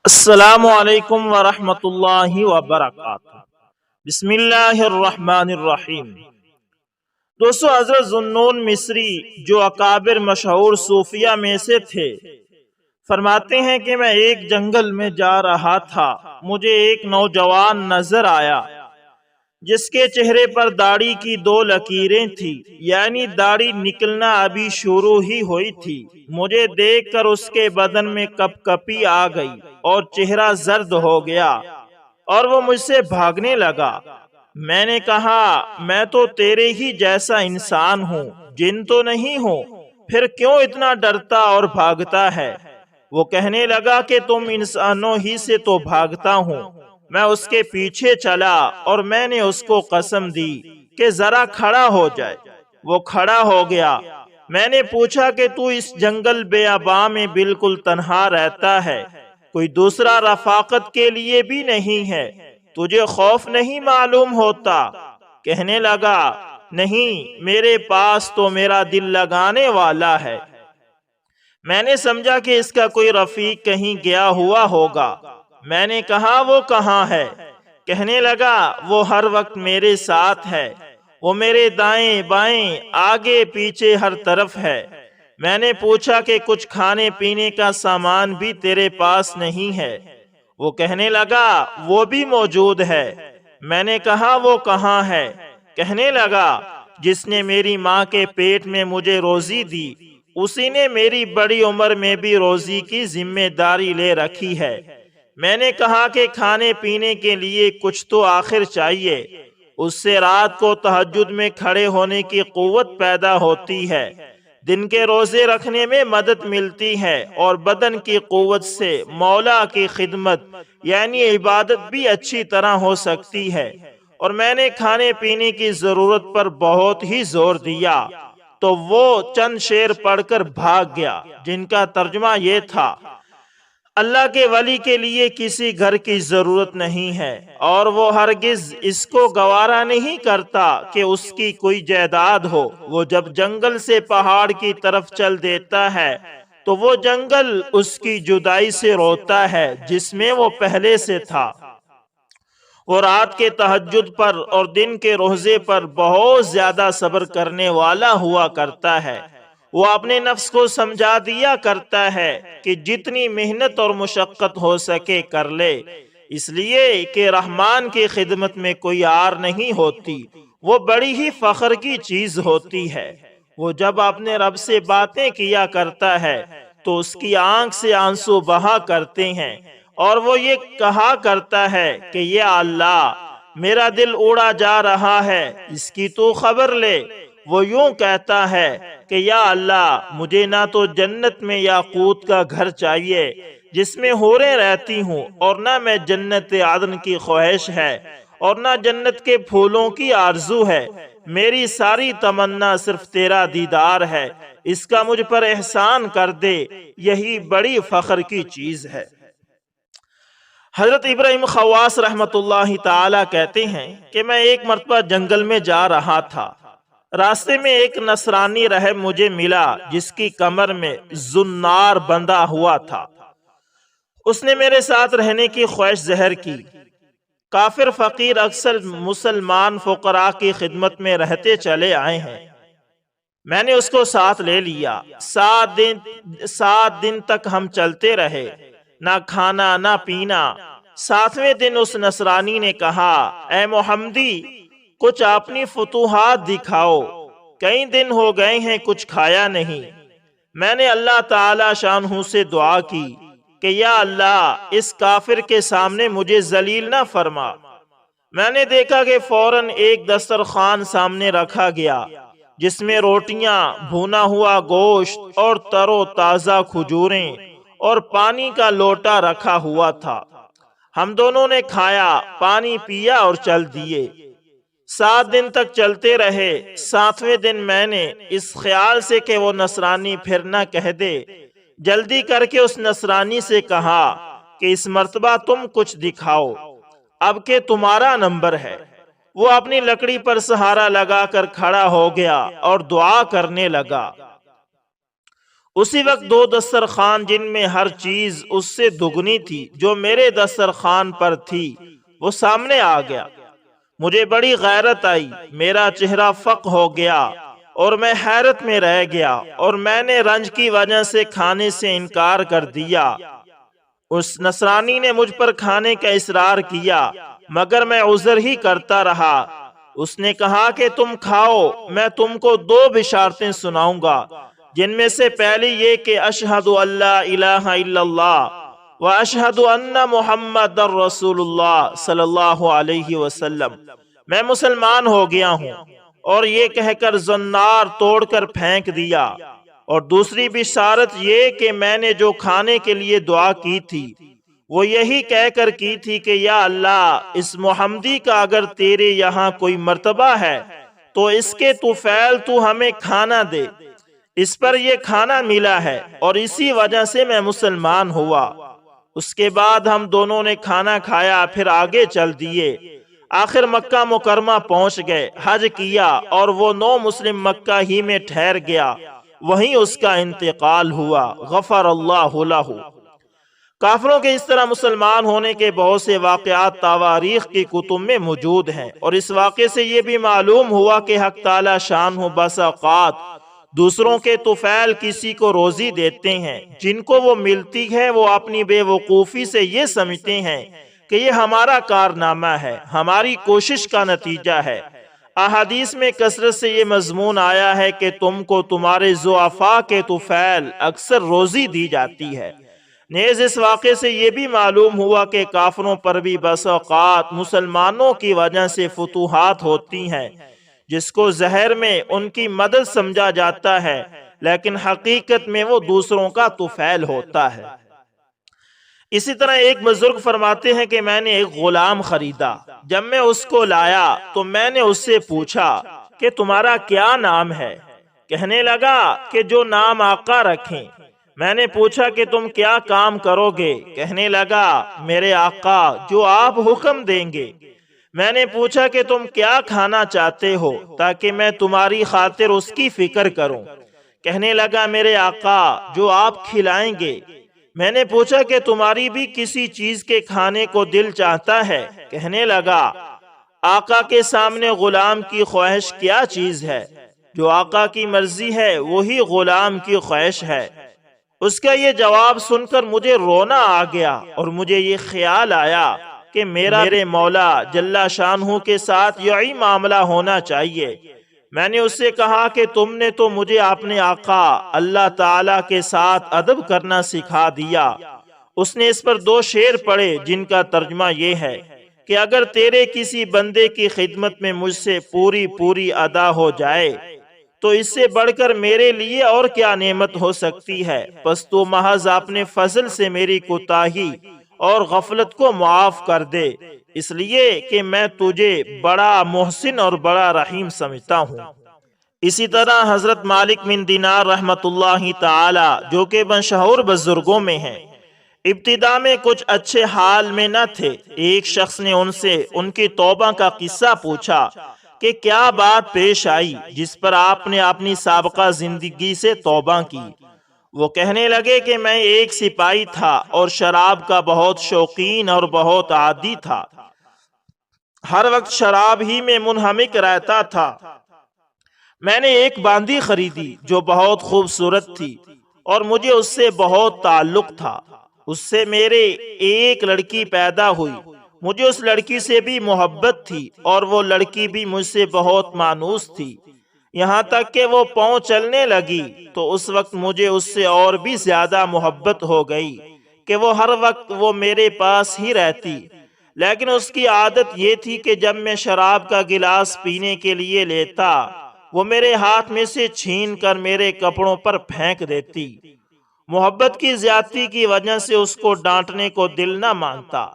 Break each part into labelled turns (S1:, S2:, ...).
S1: السلام علیکم ورحمۃ اللہ وبرکاتہ۔ بسم اللہ الرحمن الرحیم۔ دوستو، حضرت ذوالنون مصری جو اکابر مشہور صوفیہ میں سے تھے، فرماتے ہیں کہ میں ایک جنگل میں جا رہا تھا، مجھے ایک نوجوان نظر آیا جس کے چہرے پر داڑھی کی 2 لکیریں تھی، یعنی داڑھی نکلنا ابھی شروع ہی ہوئی تھی۔ مجھے دیکھ کر اس کے بدن میں کپ کپی آ گئی اور چہرہ زرد ہو گیا اور وہ مجھ سے بھاگنے لگا۔ میں نے کہا، میں تو تیرے ہی جیسا انسان ہوں، جن تو نہیں ہوں، پھر کیوں اتنا ڈرتا اور بھاگتا ہے؟ وہ کہنے لگا کہ تم انسانوں ہی سے تو بھاگتا ہوں۔ میں اس کے پیچھے چلا اور میں نے اس کو قسم دی کہ ذرا کھڑا ہو جائے۔ وہ کھڑا ہو گیا۔ میں نے پوچھا کہ تو اس جنگل بیاباں میں بالکل تنہا رہتا ہے، کوئی دوسرا رفاقت کے لیے بھی نہیں ہے، تجھے خوف نہیں معلوم ہوتا؟ کہنے لگا، نہیں، میرے پاس تو میرا دل لگانے والا ہے۔ میں نے سمجھا کہ اس کا کوئی رفیق کہیں گیا ہوا ہوگا۔ میں نے کہا، وہ کہاں ہے؟ کہنے لگا، وہ ہر وقت میرے ساتھ ہے، وہ میرے دائیں بائیں آگے پیچھے ہر طرف ہے۔ میں نے پوچھا کہ کچھ کھانے پینے کا سامان بھی تیرے پاس نہیں ہے؟ وہ کہنے لگا، وہ بھی موجود ہے۔ میں نے کہا، وہ کہاں ہے؟ کہنے لگا، جس نے میری ماں کے پیٹ میں مجھے روزی دی، اسی نے میری بڑی عمر میں بھی روزی کی ذمہ داری لے رکھی ہے۔ میں نے کہا کہ کھانے پینے کے لیے کچھ تو آخر چاہیے، اس سے رات کو تہجد میں کھڑے ہونے کی قوت پیدا ہوتی ہے، دن کے روزے رکھنے میں مدد ملتی ہے، اور بدن کی قوت سے مولا کی خدمت یعنی عبادت بھی اچھی طرح ہو سکتی ہے۔ اور میں نے کھانے پینے کی ضرورت پر بہت ہی زور دیا تو وہ چند شعر پڑھ کر بھاگ گیا، جن کا ترجمہ یہ تھا، اللہ کے ولی کے لیے کسی گھر کی ضرورت نہیں ہے، اور وہ ہرگز اس کو گوارا نہیں کرتا کہ اس کی کوئی جائیداد ہو۔ وہ جب جنگل سے پہاڑ کی طرف چل دیتا ہے تو وہ جنگل اس کی جدائی سے روتا ہے جس میں وہ پہلے سے تھا۔ وہ رات کے تہجد پر اور دن کے روزے پر بہت زیادہ صبر کرنے والا ہوا کرتا ہے۔ وہ اپنے نفس کو سمجھا دیا کرتا ہے کہ جتنی محنت اور مشقت ہو سکے کر لے، اس لیے کہ رحمان کی خدمت میں کوئی عار نہیں ہوتی، وہ بڑی ہی فخر کی چیز ہوتی ہے۔ وہ جب اپنے رب سے باتیں کیا کرتا ہے تو اس کی آنکھ سے آنسو بہا کرتے ہیں، اور وہ یہ کہا کرتا ہے کہ یا اللہ، میرا دل اڑا جا رہا ہے، اس کی تو خبر لے۔ وہ یوں کہتا ہے کہ یا اللہ، مجھے نہ تو جنت میں یاقوت کا گھر چاہیے جس میں حوریں رہتی ہوں، اور نہ میں جنت عدن کی خواہش ہے، اور نہ جنت کے پھولوں کی آرزو ہے۔ میری ساری تمنا صرف تیرا دیدار ہے، اس کا مجھ پر احسان کر دے، یہی بڑی فخر کی چیز ہے۔ حضرت ابراہیم خواص رحمت اللہ تعالی کہتے ہیں کہ میں ایک مرتبہ جنگل میں جا رہا تھا، راستے میں ایک نصرانی راہب مجھے ملا جس کی کمر میں زنار بندھا ہوا تھا۔ اس نے میرے ساتھ رہنے کی خواہش ظاہر کی۔ کافر فقیر اکثر مسلمان فقراء کی خدمت میں رہتے چلے آئے ہیں۔ میں نے اس کو ساتھ لے لیا۔ 7 دن تک ہم چلتے رہے، نہ کھانا نہ پینا۔ 7ویں دن اس نصرانی نے کہا، اے محمدی، کچھ اپنی فتوحات دکھاؤ، کئی دن ہو گئے ہیں کچھ کھایا نہیں۔ میں نے اللہ تعالی شانہ سے دعا کی کہ یا اللہ، اس کافر کے سامنے مجھے ذلیل نہ فرما۔ میں نے دیکھا کہ فوراً ایک دسترخوان سامنے رکھا گیا جس میں روٹیاں، بھونا ہوا گوشت اور تر و تازہ کھجوریں اور پانی کا لوٹا رکھا ہوا تھا۔ ہم دونوں نے کھایا، پانی پیا اور چل دیے۔ 7 دن تک چلتے رہے۔ 7ویں دن میں نے اس خیال سے کہ وہ نصرانی پھر نہ کہہ دے، جلدی کر کے اس نصرانی سے کہا کہ اس مرتبہ تم کچھ دکھاؤ، اب کہ تمہارا نمبر ہے۔ وہ اپنی لکڑی پر سہارا لگا کر کھڑا ہو گیا اور دعا کرنے لگا۔ اسی وقت دو دسترخوان جن میں ہر چیز اس سے دگنی تھی جو میرے دسترخوان پر تھی وہ سامنے آ گیا۔ مجھے بڑی غیرت آئی، میرا چہرہ فق ہو گیا اور میں حیرت میں رہ گیا، اور میں نے رنج کی وجہ سے کھانے سے انکار کر دیا۔ اس نصرانی نے مجھ پر کھانے کا اصرار کیا مگر میں عذر ہی کرتا رہا۔ اس نے کہا کہ تم کھاؤ، میں تم کو دو بشارتیں سناؤں گا، جن میں سے پہلی یہ کہ اشہد ان لا الہ الا اللہ و اشہد ان محمد رسول اللہ صلی اللہ علیہ وسلم، میں مسلمان ہو گیا ہوں، اور یہ کہہ کر زنار توڑ کر پھینک دیا۔ اور دوسری بشارت یہ کہ میں نے جو کھانے کے لیے دعا کی تھی وہ یہی کہہ کر کی تھی کہ یا اللہ، اس محمدی کا اگر تیرے یہاں کوئی مرتبہ ہے تو اس کے طفیل تو ہمیں کھانا دے۔ اس پر یہ کھانا ملا ہے اور اسی وجہ سے میں مسلمان ہوا۔ اس کے بعد ہم دونوں نے کھانا کھایا، پھر آگے چل دیے، آخر مکہ مکرمہ پہنچ گئے، حج کیا، اور وہ 9 مسلم مکہ ہی میں ٹھہر گیا، وہیں اس کا انتقال ہوا، غفر اللہ لہ۔ کافروں کے اس طرح مسلمان ہونے کے بہت سے واقعات تواریخ کی کتب میں موجود ہیں، اور اس واقعے سے یہ بھی معلوم ہوا کہ حق تعالی شانہ بس اوقات دوسروں کے طفیل کسی کو روزی دیتے ہیں، جن کو وہ ملتی ہے وہ اپنی بے وقوفی سے یہ سمجھتے ہیں کہ یہ ہمارا کارنامہ ہے، ہماری کوشش کا نتیجہ ہے۔ احادیث میں کثرت سے یہ مضمون آیا ہے کہ تم کو تمہارے ضعفاء کے طفیل اکثر روزی دی جاتی ہے۔ نیز اس واقعے سے یہ بھی معلوم ہوا کہ کافروں پر بھی بس اوقات مسلمانوں کی وجہ سے فتوحات ہوتی ہیں، جس کو ظاہر میں ان کی مدد سمجھا جاتا ہے لیکن حقیقت میں وہ دوسروں کا طفیل ہوتا ہے۔ اسی طرح ایک بزرگ فرماتے ہیں کہ میں نے ایک غلام خریدا، جب میں اس کو لایا تو میں نے اس سے پوچھا کہ تمہارا کیا نام ہے؟ کہنے لگا کہ جو نام آقا رکھیں۔ میں نے پوچھا کہ تم کیا کام کرو گے؟ کہنے لگا میرے آقا جو آپ حکم دیں گے۔ میں نے پوچھا کہ تم کیا کھانا چاہتے ہو تاکہ میں تمہاری خاطر اس کی فکر کروں؟ کہنے لگا میرے آقا جو آپ کھلائیں گے۔ میں نے پوچھا کہ تمہاری بھی کسی چیز کے کھانے کو دل چاہتا ہے؟ کہنے لگا آقا کے سامنے غلام کی خواہش کیا چیز ہے؟ جو آقا کی مرضی ہے وہی غلام کی خواہش ہے۔ اس کا یہ جواب سن کر مجھے رونا آ گیا، اور مجھے یہ خیال آیا کہ میرے مولا جل شانہ کے ساتھ یہی معاملہ ہونا چاہیے۔ میں نے اس سے کہا کہ تم نے تو مجھے اپنے آقا اللہ تعالی کے ساتھ ادب کرنا سکھا دیا۔ اس نے اس پر 2 شعر پڑھے جن کا ترجمہ یہ ہے کہ اگر تیرے کسی بندے کی خدمت میں مجھ سے پوری ادا ہو جائے تو اس سے بڑھ کر میرے لیے اور کیا نعمت ہو سکتی ہے، پس تو محض اپنے فضل سے میری کوتاہی اور غفلت کو معاف کر دے، اس لیے کہ میں تجھے بڑا محسن اور بڑا رحیم سمجھتا ہوں۔ اسی طرح حضرت مالک بن دینار رحمت اللہ تعالی جو کہ مشہور بزرگوں میں ہیں، ابتدا میں کچھ اچھے حال میں نہ تھے۔ ایک شخص نے ان سے ان کی توبہ کا قصہ پوچھا کہ کیا بات پیش آئی جس پر آپ نے اپنی سابقہ زندگی سے توبہ کی؟ وہ کہنے لگے کہ میں ایک سپاہی تھا اور شراب کا بہت شوقین اور بہت عادی تھا، ہر وقت شراب ہی میں منہمک رہتا تھا۔ میں نے ایک باندی خریدی جو بہت خوبصورت تھی اور مجھے اس سے بہت تعلق تھا۔ اس سے میرے ایک لڑکی پیدا ہوئی، مجھے اس لڑکی سے بھی محبت تھی اور وہ لڑکی بھی مجھ سے بہت مانوس تھی، یہاں تک کہ وہ پاؤں چلنے لگی تو اس وقت مجھے اس سے اور بھی زیادہ محبت ہو گئی کہ وہ ہر وقت وہ میرے پاس ہی رہتی۔ لیکن اس کی عادت یہ تھی کہ جب میں شراب کا گلاس پینے کے لیے لیتا وہ میرے ہاتھ میں سے چھین کر میرے کپڑوں پر پھینک دیتی۔ محبت کی زیادتی کی وجہ سے اس کو ڈانٹنے کو دل نہ مانتا۔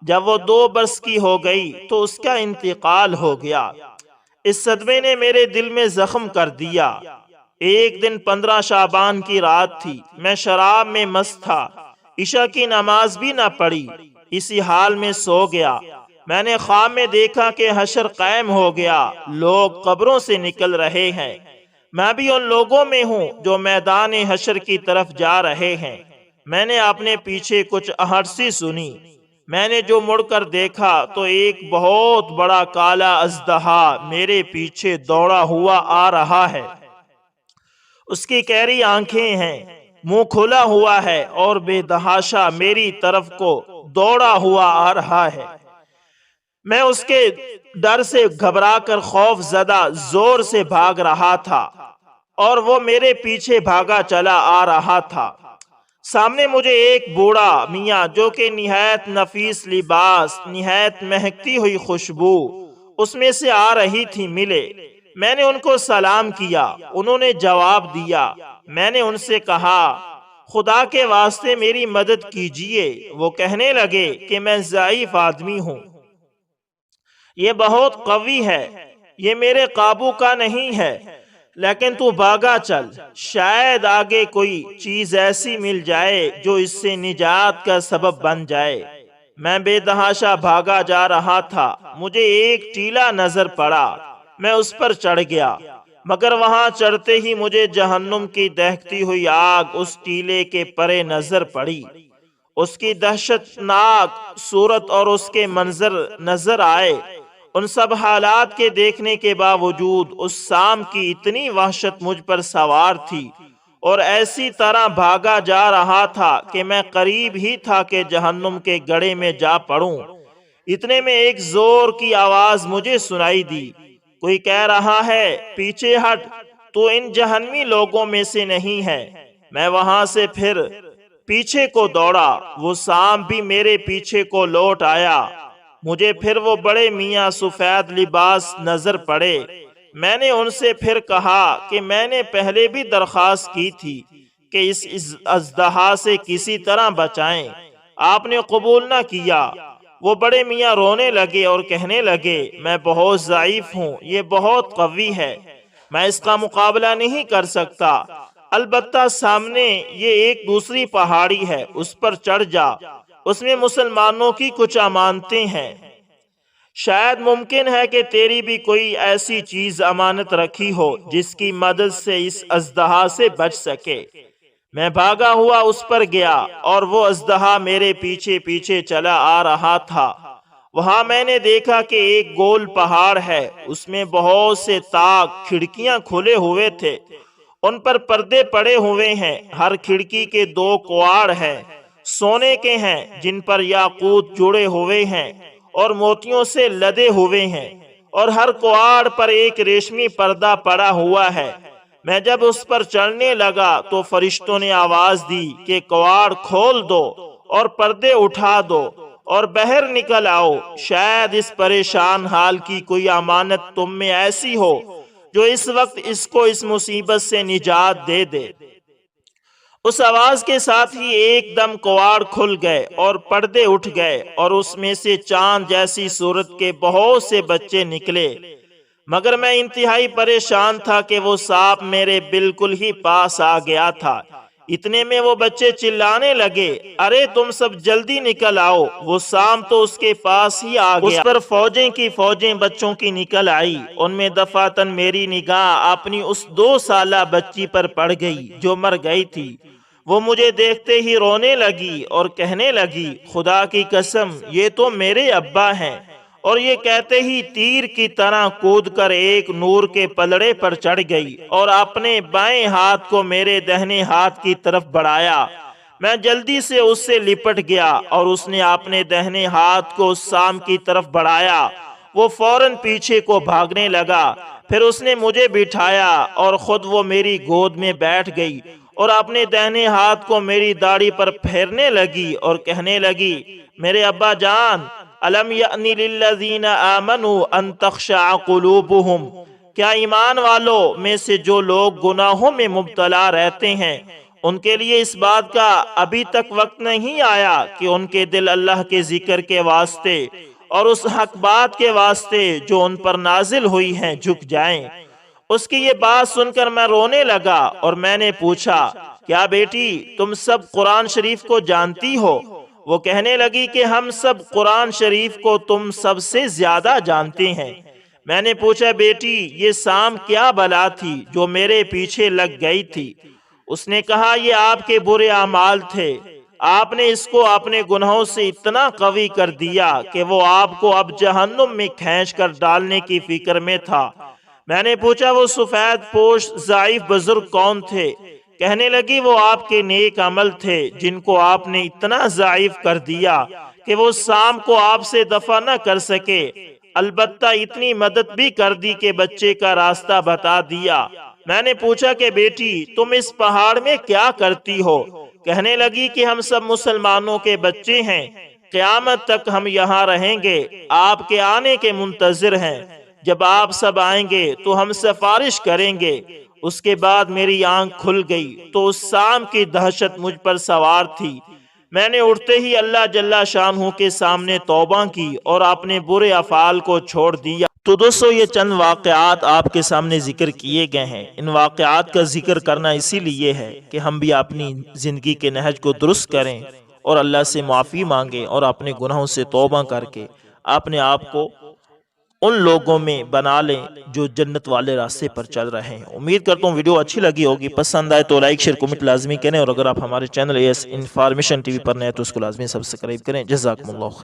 S1: جب وہ 2 برس کی ہو گئی تو اس کا انتقال ہو گیا۔ اس صدمے نے میرے دل میں زخم کر دیا۔ ایک دن 15 شعبان کی رات تھی، میں شراب میں مست تھا، عشاء کی نماز بھی نہ پڑھی، اسی حال میں سو گیا۔ میں نے خواب میں دیکھا کہ حشر قائم ہو گیا، لوگ قبروں سے نکل رہے ہیں۔ میں بھی ان لوگوں میں ہوں جو میدان حشر کی طرف جا رہے ہیں۔ میں نے اپنے پیچھے کچھ آہٹ سی سنی۔ میں نے جو مڑ کر دیکھا تو ایک بہت بڑا کالا اژدہا میرے پیچھے دوڑا ہوا آ رہا ہے۔ اس کی گہری آنکھیں ہیں، منہ کھلا ہوا ہے اور بے تحاشا میری طرف کو دوڑا ہوا آ رہا ہے۔ میں اس کے ڈر سے گھبرا کر خوف زدہ زور سے بھاگ رہا تھا اور وہ میرے پیچھے بھاگا چلا آ رہا تھا۔ سامنے مجھے ایک بوڑھا میاں جو کہ نہایت نفیس لباس، نہایت مہکتی ہوئی خوشبو اس میں سے آ رہی تھی ملے۔ میں نے ان کو سلام کیا، انہوں نے جواب دیا۔ میں نے ان سے کہا خدا کے واسطے میری مدد کیجئے۔ وہ کہنے لگے کہ میں ضعیف آدمی ہوں، یہ بہت قوی ہے، یہ میرے قابو کا نہیں ہے، لیکن تو بھاگا چل، شاید آگے کوئی چیز ایسی مل جائے جو اس سے نجات کا سبب بن جائے۔ میں بے تحاشا بھاگا جا رہا تھا، مجھے ایک ٹیلا نظر پڑا، میں اس پر چڑھ گیا، مگر وہاں چڑھتے ہی مجھے جہنم کی دہکتی ہوئی آگ اس ٹیلے کے پرے نظر پڑی۔ اس کی دہشت ناک صورت اور اس کے منظر نظر آئے۔ ان سب حالات کے دیکھنے کے باوجود اس شام کی اتنی وحشت مجھ پر سوار تھی اور ایسی طرح بھاگا جا رہا تھا کہ میں قریب ہی تھا کہ جہنم کے گڑھے میں جا پڑوں۔ اتنے میں ایک زور کی آواز مجھے سنائی دی، کوئی کہہ رہا ہے پیچھے ہٹ، تو ان جہنمی لوگوں میں سے نہیں ہے۔ میں وہاں سے پھر پیچھے کو دوڑا، وہ شام بھی میرے پیچھے کو لوٹ آیا۔ مجھے پھر وہ بڑے میاں سفید لباس نظر پڑے۔ میں نے ان سے پھر کہا کہ میں نے پہلے بھی درخواست کی تھی کہ اس اژدہا سے کسی طرح بچائیں، آپ نے قبول نہ کیا۔ وہ بڑے میاں رونے لگے اور کہنے لگے میں بہت ضعیف ہوں، یہ بہت قوی ہے، میں اس کا مقابلہ نہیں کر سکتا، البتہ سامنے یہ ایک دوسری پہاڑی ہے، اس پر چڑھ جا، اس میں مسلمانوں کی کچھ امانتیں ہیں، شاید ممکن ہے کہ تیری بھی کوئی ایسی چیز امانت رکھی ہو جس کی مدد سے اس اژدہا سے بچ سکے۔ میں بھاگا ہوا اس پر گیا اور وہ اژدہا میرے پیچھے پیچھے چلا آ رہا تھا۔ وہاں میں نے دیکھا کہ ایک گول پہاڑ ہے، اس میں بہت سے طاق کھڑکیاں کھلے ہوئے تھے، ان پر پردے پڑے ہوئے ہیں، ہر کھڑکی کے 2 کواڑ ہیں، سونے کے ہیں جن پر یاقوت جڑے ہوئے ہیں اور موتیوں سے لدے ہوئے ہیں، اور ہر کواڑ پر ایک ریشمی پردہ پڑا ہوا ہے۔ میں جب اس پر چڑھنے لگا تو فرشتوں نے آواز دی کہ کواڑ کھول دو اور پردے اٹھا دو اور باہر نکل آؤ، شاید اس پریشان حال کی کوئی امانت تم میں ایسی ہو جو اس وقت اس کو اس مصیبت سے نجات دے دے۔ اس آواز کے ساتھ ہی ایک دم کواڑ کھل گئے اور پردے اٹھ گئے اور اس میں سے چاند جیسی صورت کے بہت سے بچے نکلے، مگر میں انتہائی پریشان تھا کہ وہ سانپ میرے بالکل ہی پاس آ گیا تھا۔ اتنے میں وہ بچے چلانے لگے، ارے تم سب جلدی نکل آؤ، وہ سانپ تو اس کے پاس ہی آ گیا۔ اس پر فوجیں کی فوجیں بچوں کی نکل آئی، ان میں دفعتاً میری نگاہ اپنی اس 2 سالہ بچی پر پڑ گئی جو مر گئی تھی۔ وہ مجھے دیکھتے ہی رونے لگی اور کہنے لگی خدا کی قسم یہ تو میرے ابا ہیں، اور یہ کہتے ہی تیر کی طرح کود کر ایک نور کے پلڑے پر چڑھ گئی اور اپنے بائیں ہاتھ کو میرے دہنے ہاتھ کی طرف بڑھایا۔ میں جلدی سے اس سے لپٹ گیا اور اس نے اپنے دہنے ہاتھ کو اس سانپ کی طرف بڑھایا، وہ فوراً پیچھے کو بھاگنے لگا۔ پھر اس نے مجھے بٹھایا اور خود وہ میری گود میں بیٹھ گئی اور اپنے دہنے ہاتھ کو میری داڑھی پر پھیرنے لگی اور کہنے لگی میرے ابا جان، الم یأن للذین آمنوا ان تخشع قلوبہم، کیا ایمان والوں میں سے جو لوگ گناہوں میں مبتلا رہتے ہیں ان کے لیے اس بات کا ابھی تک وقت نہیں آیا کہ ان کے دل اللہ کے ذکر کے واسطے اور اس حق بات کے واسطے جو ان پر نازل ہوئی ہیں جھک جائیں۔ اس کی یہ بات سن کر میں رونے لگا اور میں نے پوچھا کیا بیٹی تم سب قرآن شریف کو جانتی ہو؟ وہ کہنے لگی کہ ہم سب قرآن شریف کو تم سب سے زیادہ جانتے ہیں۔ میں نے پوچھا بیٹی یہ سام کیا بلا تھی جو میرے پیچھے لگ گئی تھی؟ اس نے کہا یہ آپ کے برے اعمال تھے، آپ نے اس کو اپنے گناہوں سے اتنا قوی کر دیا کہ وہ آپ کو اب جہنم میں کھینچ کر ڈالنے کی فکر میں تھا۔ میں نے پوچھا وہ سفید پوش ضعیف بزرگ کون تھے؟ کہنے لگی وہ آپ کے نیک عمل تھے جن کو آپ نے اتنا ضعیف کر دیا کہ وہ سام کو آپ سے دفع نہ کر سکے، البتہ اتنی مدد بھی کر دی کہ بچے کا راستہ بتا دیا۔ میں نے پوچھا کہ بیٹی تم اس پہاڑ میں کیا کرتی ہو؟ کہنے لگی کہ ہم سب مسلمانوں کے بچے ہیں، قیامت تک ہم یہاں رہیں گے، آپ کے آنے کے منتظر ہیں، جب آپ سب آئیں گے تو ہم سفارش کریں گے۔ اس کے بعد میری آنکھ کھل گئی تو اس سام کی دہشت مجھ پر سوار تھی۔ میں نے اٹھتے ہی اللہ جل شانہ کے سامنے توبہ کی اور اپنے برے افعال کو چھوڑ دیا۔ تو دوستو یہ چند واقعات آپ کے سامنے ذکر کیے گئے ہیں۔ ان واقعات کا ذکر کرنا اسی لیے ہے کہ ہم بھی اپنی زندگی کے نہج کو درست کریں اور اللہ سے معافی مانگیں اور اپنے گناہوں سے توبہ کر کے اپنے آپ کو ان لوگوں میں بنا لیں جو جنت والے راستے پر چل رہے ہیں۔ امید کرتا ہوں ویڈیو اچھی لگی ہوگی، پسند آئے تو لائک شیئر کمنٹ لازمی کریں، اور اگر آپ ہمارے چینل AS انفارمیشن TV پر نئے تو اس کو لازمی سبسکرائب کریں۔ جزاکم اللہ خیر۔